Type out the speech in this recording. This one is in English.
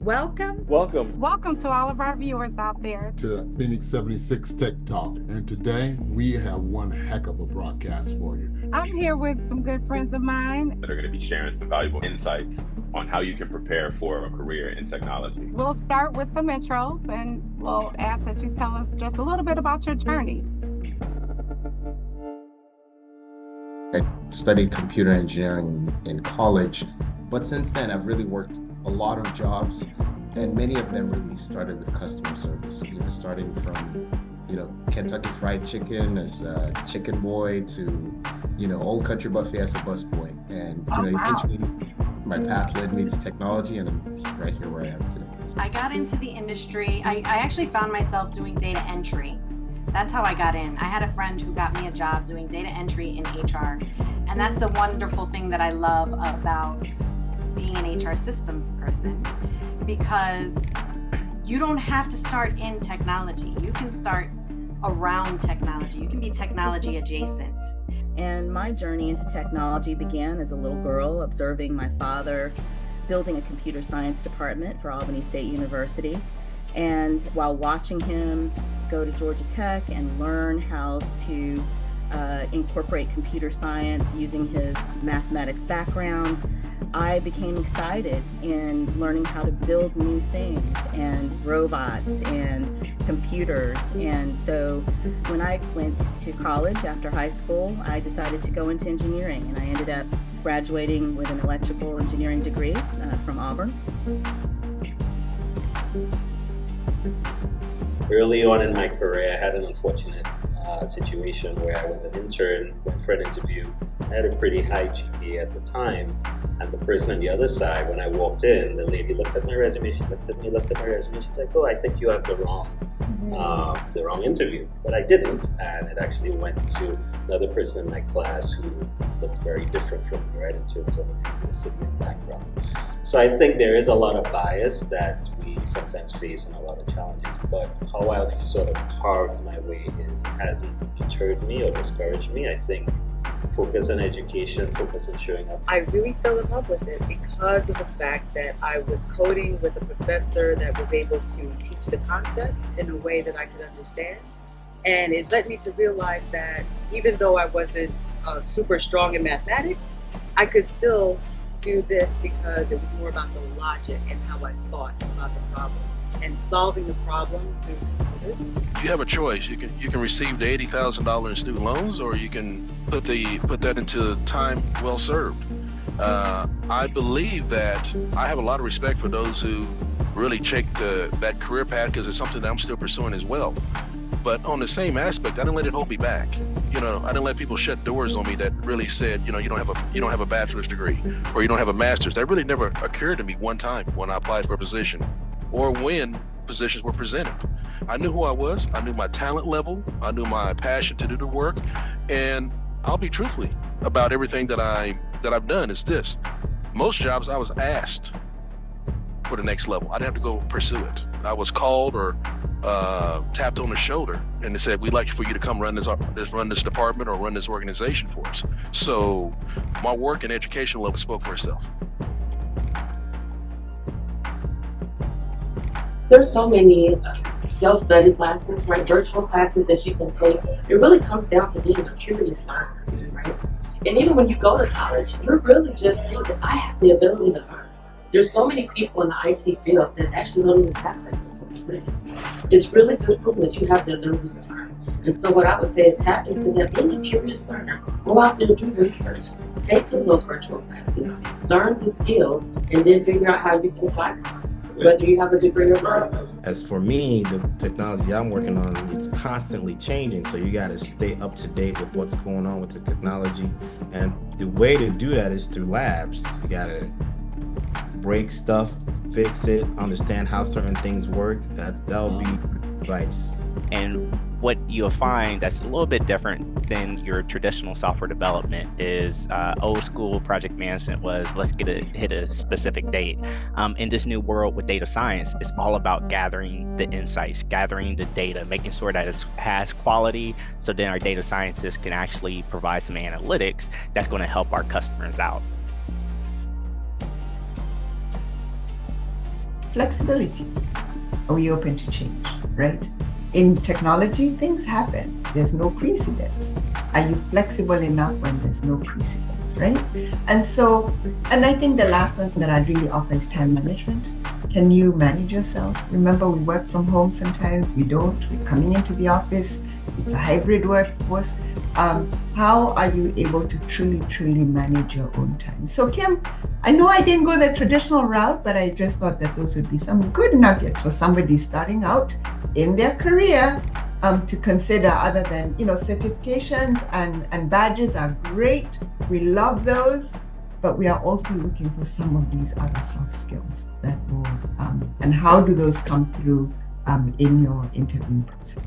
Welcome. Welcome to all of our viewers out there to Phoenix 76 Tech Talk. And today we have one heck of a broadcast for you. I'm here with some good friends of mine that are going to be sharing some valuable insights on how you can prepare for a career in technology. We'll start with some intros and we'll ask that you tell us just a little bit about your journey. I studied computer engineering in college, but since then I've really worked a lot of jobs, and many of them really started with customer service. Starting from, Kentucky Fried Chicken as a chicken boy to, Old Country Buffet as a busboy. And, eventually my path led me to technology, and I'm right here where I am today. I got into the industry. I actually found myself doing data entry. That's how I got in. I had a friend who got me a job doing data entry in HR. And that's the wonderful thing that I love about being an HR systems person, because you don't have to start in technology. You can start around technology. You can be technology adjacent. And my journey into technology began as a little girl, observing my father building a computer science department for Albany State University. And while watching him go to Georgia Tech and learn how to incorporate computer science using his mathematics background, I became excited in learning how to build new things and robots and computers. And so when I went to college after high school, I decided to go into engineering, and I ended up graduating with an electrical engineering degree from Auburn. Early on in my career, I had an unfortunate situation where I was an intern, went for an interview. I had a pretty high GPA at the time, and the person on the other side, when I walked in, the lady looked at my resume, she looked at my resume, she's like, "Oh, I think you have the wrong interview." But I didn't, and it actually went to another person in my class who looked very different from me, right, in terms of ethnicity and background. So I think there is a lot of bias that we sometimes face and a lot of challenges, but how I've sort of carved my way in hasn't deterred me or discouraged me. I think focus on education, focus on showing up. I really fell in love with it because of the fact that I was coding with a professor that was able to teach the concepts in a way that I could understand. And it led me to realize that even though I wasn't super strong in mathematics, I could still do this because it was more about the logic and how I thought about the problem and solving the problem through computers. You have a choice. You can receive the $80,000 in student loans, or you can put that into time well served. I believe that I have a lot of respect for those who really take that career path, because it's something that I'm still pursuing as well. But on the same aspect, I didn't let it hold me back. I didn't let people shut doors on me that really said, you don't have a bachelor's degree or you don't have a master's. That really never occurred to me one time when I applied for a position or when positions were presented. I knew who I was. I knew my talent level. I knew my passion to do the work. And I'll be truthfully about everything that I've done is this. Most jobs I was asked for the next level. I didn't have to go pursue it. I was called or tapped on the shoulder, and they said, "We'd like for you to come run this department or run this organization for us." So my work and education level spoke for itself. There's so many self-study classes, right? Virtual classes that you can take. It really comes down to being a curious learner, right? And even when you go to college, you're really just saying that I have the ability to learn. There's so many people in the IT field that actually don't even have technical degrees. It's really just proving that you have the ability to learn. And so what I would say is tap into that, being a curious learner. Go out there and do research. Take some of those virtual classes, learn the skills, and then figure out how you can apply them, whether you have a degree or not. As for me, the technology I'm working on, it's constantly changing. So you got to stay up to date with what's going on with the technology. And the way to do that is through labs. You got to break stuff, fix it, understand how certain things work. That'll be advice. And what you'll find that's a little bit different than your traditional software development is old school project management was let's hit a specific date. In this new world with data science, it's all about gathering the insights, gathering the data, making sure that it has quality, so then our data scientists can actually provide some analytics that's going to help our customers out. flexibility. Are we open to change, right? In technology, things happen. There's no precedence. Are you flexible enough when there's no precedence, right? And I think the last one that I'd really offer is time management. Can you manage yourself? Remember, we work from home sometimes, we don't. We're coming into the office. It's a hybrid workforce. How are you able to truly manage your own time? So Kim, I know I didn't go the traditional route, but I just thought that those would be some good nuggets for somebody starting out in their career to consider, other than, certifications and badges are great. We love those, but we are also looking for some of these other soft skills that will, and how do those come through in your interviewing process?